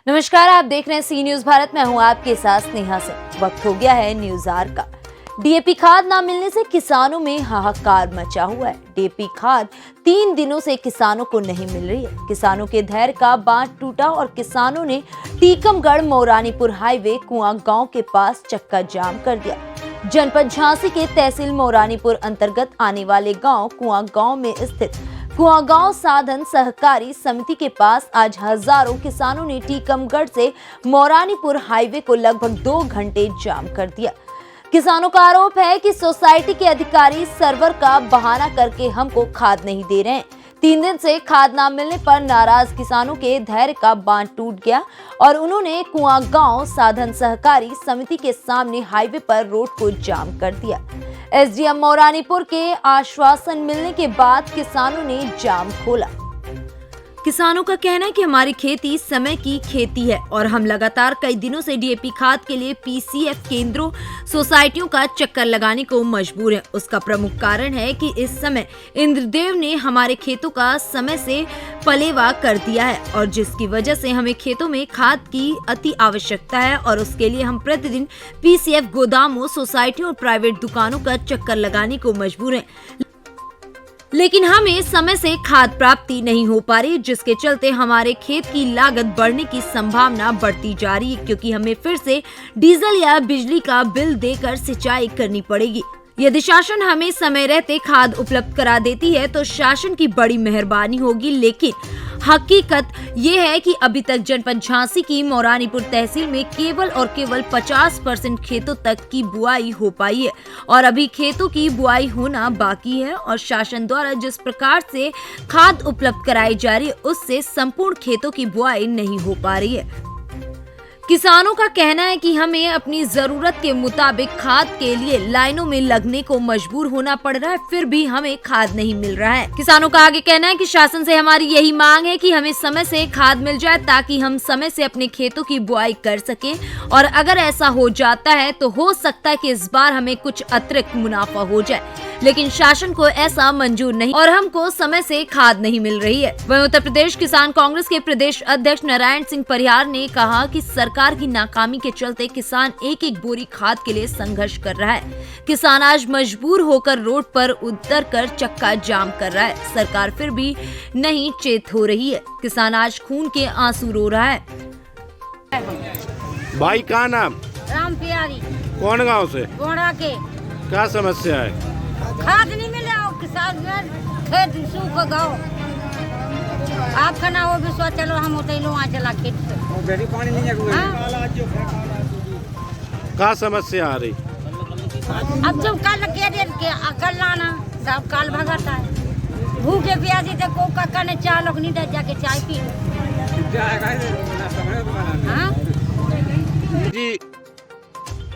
नमस्कार, आप देख रहे हैं सी न्यूज भारत। मैं हूं आपके साथ स्नेहा सिंह। वक्त हो गया है न्यूज आवर का। डीएपी खाद ना मिलने से किसानों में हाहाकार मचा हुआ है। डीएपी खाद 3 दिनों से किसानों को नहीं मिल रही है। किसानों के धैर्य का बांध टूटा और किसानों ने टीकमगढ़ मोरानीपुर हाईवे कुआं गांव के पास चक्का जाम कर दिया। जनपद झांसी के तहसील मोरानीपुर अंतर्गत आने वाले गांव कुआं गांव में स्थित कुआं गांव साधन सहकारी समिति के पास आज हजारों किसानों ने टीकमगढ़ से मोरानीपुर हाईवे को लगभग 2 घंटे जाम कर दिया। किसानों का आरोप है कि सोसाइटी के अधिकारी सर्वर का बहाना करके हमको खाद नहीं दे रहे हैं। 3 दिन से खाद न मिलने पर नाराज किसानों के धैर्य का बांध टूट गया और उन्होंने कुआं गांव साधन सहकारी समिति के सामने हाईवे पर रोड को जाम कर दिया। एसडीएम मोरानीपुर के आश्वासन मिलने के बाद किसानों ने जाम खोला। किसानों का कहना है कि हमारी खेती समय की खेती है और हम लगातार कई दिनों से डीएपी खाद के लिए पीसीएफ केंद्रों, सोसाइटियों का चक्कर लगाने को मजबूर है। उसका प्रमुख कारण है कि इस समय इंद्रदेव ने हमारे खेतों का समय से पलेवा कर दिया है और जिसकी वजह से हमें खेतों में खाद की अति आवश्यकता है और उसके लिए हम प्रतिदिन पीसीएफ गोदामों, सोसाइटियों और प्राइवेट दुकानों का चक्कर लगाने को मजबूर हैं। लेकिन हमें समय से खाद प्राप्ति नहीं हो पा रही, जिसके चलते हमारे खेत की लागत बढ़ने की संभावना बढ़ती जा रही है, क्योंकि हमें फिर से डीजल या बिजली का बिल देकर सिंचाई करनी पड़ेगी। यदि शासन हमें समय रहते खाद उपलब्ध करा देती है तो शासन की बड़ी मेहरबानी होगी, लेकिन हकीकत ये है कि अभी तक जनपद झांसी की मोरानीपुर तहसील में केवल और केवल 50% खेतों तक की बुआई हो पाई है और अभी खेतों की बुआई होना बाकी है और शासन द्वारा जिस प्रकार से खाद उपलब्ध कराई जा रही है उससे संपूर्ण खेतों की बुआई नहीं हो पा रही है। किसानों का कहना है कि हमें अपनी जरूरत के मुताबिक खाद के लिए लाइनों में लगने को मजबूर होना पड़ रहा है, फिर भी हमें खाद नहीं मिल रहा है। किसानों का आगे कहना है कि शासन से हमारी यही मांग है कि हमें समय से खाद मिल जाए ताकि हम समय से अपने खेतों की बुआई कर सकें और अगर ऐसा हो जाता है तो हो सकता है कि इस बार हमें कुछ अतिरिक्त मुनाफा हो जाए, लेकिन शासन को ऐसा मंजूर नहीं और हमको समय से खाद नहीं मिल रही है। वहीं उत्तर प्रदेश किसान कांग्रेस के प्रदेश अध्यक्ष नारायण सिंह परिहार ने कहा कि सरकार की नाकामी के चलते किसान एक एक बोरी खाद के लिए संघर्ष कर रहा है। किसान आज मजबूर होकर रोड पर उतर कर चक्का जाम कर रहा है। सरकार फिर भी नहीं चेत हो रही है। किसान आज खून के आंसू रो रहा है। भाई का नाम? राम प्यारी। कौन गांव से? गोड़ा के। क्या समस्या है? खाद नहीं मिले और किसान खेत सूख गो। आपका ना हो विश्वास, चलो हम उतर लो वहाँ चला खेत से पानी नहीं क्या समस्या आ रही? अब जब कल कल लाना सब काल भगाता है। भूखे प्यासी तो को काका ने चाय लोग नहीं दे जाके चाय पी जी।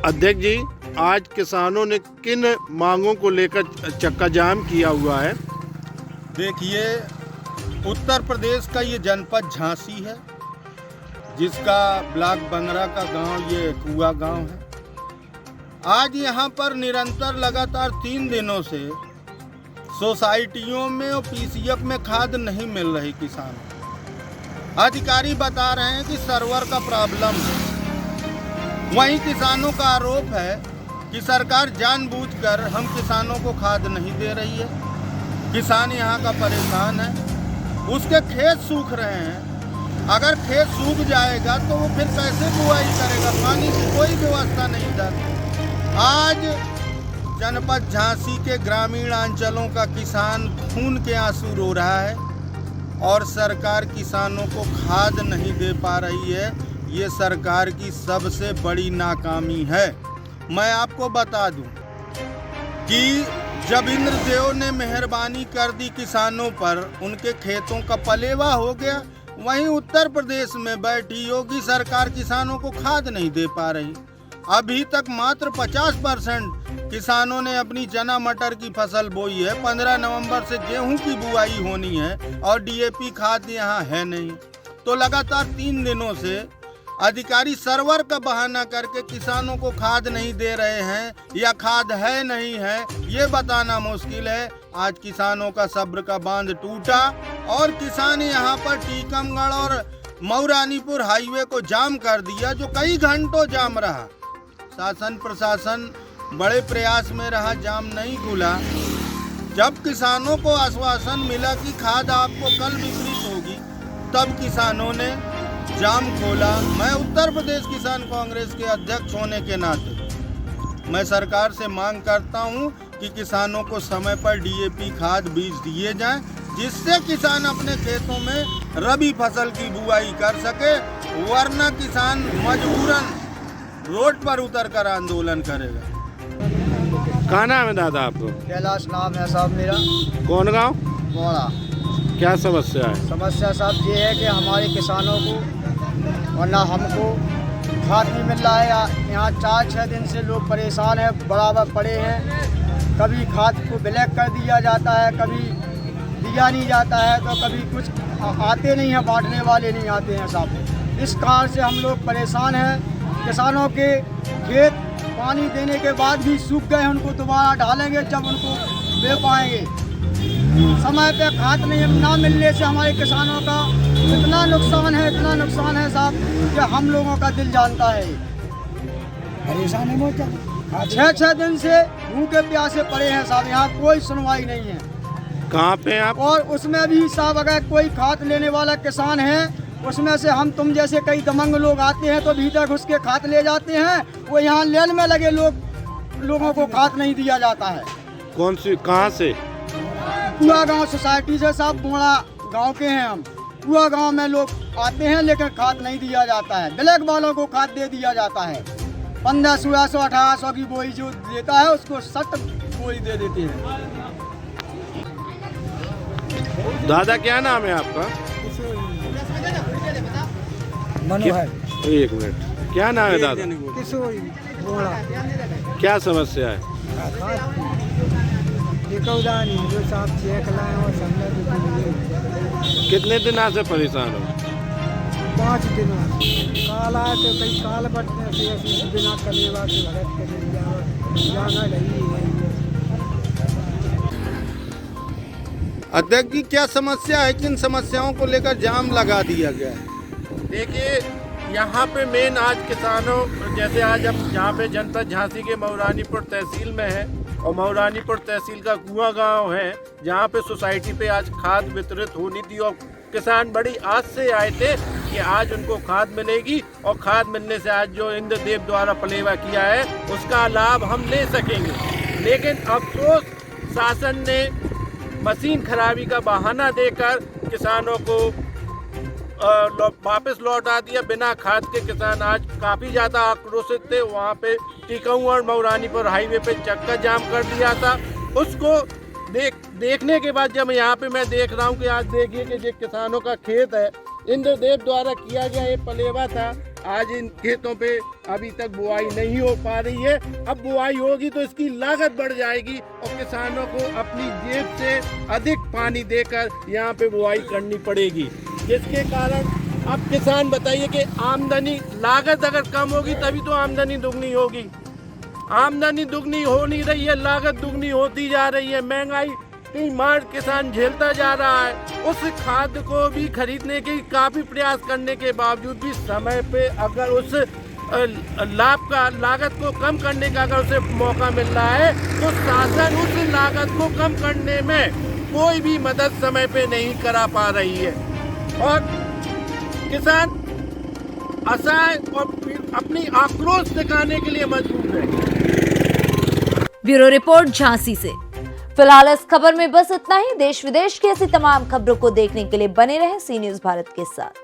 अध्यक्ष जी, आज किसानों ने किन मांगों को लेकर चक्का जाम किया हुआ है? देखिए, उत्तर प्रदेश का ये जनपद झांसी है, जिसका ब्लॉक बंगरा का गांव ये कुआ गांव है। आज यहाँ पर निरंतर लगातार 3 दिनों से सोसाइटियों में और पीसीएफ में खाद नहीं मिल रही किसानों। अधिकारी बता रहे हैं कि सर्वर का प्रॉब्लम है। वहीं किसानों का आरोप है कि सरकार जानबूझकर हम किसानों को खाद नहीं दे रही है। किसान यहाँ का परेशान है, उसके खेत सूख रहे हैं। अगर खेत सूख जाएगा तो वो फिर कैसे बुआई करेगा? पानी की कोई व्यवस्था नहीं था। आज जनपद झांसी के ग्रामीण अंचलों का किसान खून के आंसू रो रहा है और सरकार किसानों को खाद नहीं दे पा रही है। ये सरकार की सबसे बड़ी नाकामी है। मैं आपको बता दूं कि जब इंद्रदेव ने मेहरबानी कर दी किसानों पर, उनके खेतों का पलेवा हो गया, वहीं उत्तर प्रदेश में बैठी योगी सरकार किसानों को खाद नहीं दे पा रही। अभी तक मात्र 50% किसानों ने अपनी चना मटर की फसल बोई है। 15 नवंबर से गेहूं की बुआई होनी है और डीएपी खाद यहाँ है नहीं। तो लगातार 3 दिनों से अधिकारी सर्वर का बहाना करके किसानों को खाद नहीं दे रहे हैं या खाद है नहीं है ये बताना मुश्किल है। आज किसानों का सब्र का बांध टूटा और किसान यहाँ पर टीकमगढ़ और मऊरानीपुर हाईवे को जाम कर दिया, जो कई घंटों जाम रहा। शासन प्रशासन बड़े प्रयास में रहा, जाम नहीं खुला। जब किसानों को आश्वासन मिला कि खाद आपको कल वितरित होगी, तब किसानों ने जाम खोला। मैं उत्तर प्रदेश किसान कांग्रेस के अध्यक्ष होने के नाते मैं सरकार से मांग करता हूं कि किसानों को समय पर डीएपी खाद बीज दिए जाएं, जिससे किसान अपने खेतों में रबी फसल की बुआई कर सके, वरना किसान मजबूरन रोड पर उतरकर आंदोलन करेगा। कहाँ नाम है दादा आपको? कैलाश नाम है साहब मेरा। कौन गांव? मोड़ा। क्या समस्या है? समस्या साहब ये है कि हमारे किसानों को और ना हमको खाद नहीं मिल रहा है। यहाँ 4-6 दिन से लोग परेशान हैं, बराबर पड़े हैं। कभी खाद को ब्लैक कर दिया जाता है, कभी दिया नहीं जाता है, तो कभी कुछ आते नहीं हैं, बांटने वाले नहीं आते हैं साहब। इस कारण से हम लोग परेशान हैं। किसानों के खेत पानी देने के बाद भी सूख गए, उनको दोबारा डालेंगे जब उनको दे पाएंगे। समय पे खाद नहीं ना मिलने से हमारे किसानों का इतना नुकसान है साहब कि हम लोगों का दिल जानता है। परेशान है 6-6 दिन से भूखे प्यासे पड़े हैं साहब, यहाँ कोई सुनवाई नहीं है। कहाँ पे हैं आप? और उसमें भी साहब अगर कोई खाद लेने वाला किसान है, उसमें से हम तुम जैसे कई दमंग लोग आते हैं तो भीतर घुस के खाद ले जाते हैं। वो यहाँ लेन में लगे लोगों को खाद नहीं दिया जाता है। कौन सी, कहाँ से? पूरा गांव सोसाइटी से साहब, मोड़ा गांव के हैं हम। पूरा गांव में लोग आते हैं लेकिन खाद नहीं दिया जाता है। ब्लैक वालों को खाद दे दिया जाता है। 1500, 1800 की बोई जो देता है उसको 60 बोई दे देते हैं। दादा क्या नाम है आपका? मनोहर। एक मिनट, क्या नाम है दादा? किशोरी मोड़ा। क्या समस्या है? जो साहब चेक लाए और कितने दिन से परेशान हो? 5 दिन काल आए तो कई काल बढ़ने से बिना कलेवा के भरत के जाना नहीं है। अध्यक्ष जी, क्या समस्या है? किन समस्याओं को लेकर जाम लगा दिया गया है? देखिए, यहाँ पे मेन आज किसानों, जैसे आज हम यहाँ पे जनपद झांसी के मऊरानीपुर तहसील में है और मऊरानीपुर तहसील का कुआं गांव है, जहाँ पे सोसाइटी पे आज खाद वितरित होनी थी और किसान बड़ी आस से आए थे कि आज उनको खाद मिलेगी और खाद मिलने से आज जो इंद्रदेव द्वारा पलेवा किया है उसका लाभ हम ले सकेंगे। लेकिन अफसोस शासन ने मशीन खराबी का बहाना देकर किसानों को वापस लौटा दिया। बिना खाद के किसान आज काफ़ी ज़्यादा आक्रोशित थे। वहाँ पे टिकाऊ और मऊरानीपुर हाईवे पे चक्का जाम कर दिया था। उसको देखने के बाद जब यहाँ पे मैं देख रहा हूँ कि आज देखिए कि जो किसानों का खेत है, इंद्रदेव द्वारा किया गया ये पलेवा था, आज इन खेतों पे अभी तक बुआई नहीं हो पा रही है। अब बुआई होगी तो इसकी लागत बढ़ जाएगी और किसानों को अपनी जेब से अधिक पानी देकर यहाँ पे बुआई करनी पड़ेगी, जिसके कारण अब किसान बताइए कि आमदनी, लागत अगर कम होगी तभी तो आमदनी दुगनी होगी। आमदनी दुगनी हो नहीं रही है, लागत दुगनी होती जा रही है। महंगाई की मार किसान झेलता जा रहा है। उस खाद को भी खरीदने के काफ़ी प्रयास करने के बावजूद भी समय पे अगर उस लागत को कम करने का अगर उसे मौका मिल रहा है तो शासन उस लागत को कम करने में कोई भी मदद समय पे नहीं करा पा रही है और किसान असहाय और अपनी आक्रोश दिखाने के लिए मजबूर है। ब्यूरो रिपोर्ट झांसी से। फिलहाल इस खबर में बस इतना ही। देश विदेश की ऐसी तमाम खबरों को देखने के लिए बने रहें सी न्यूज़ भारत के साथ।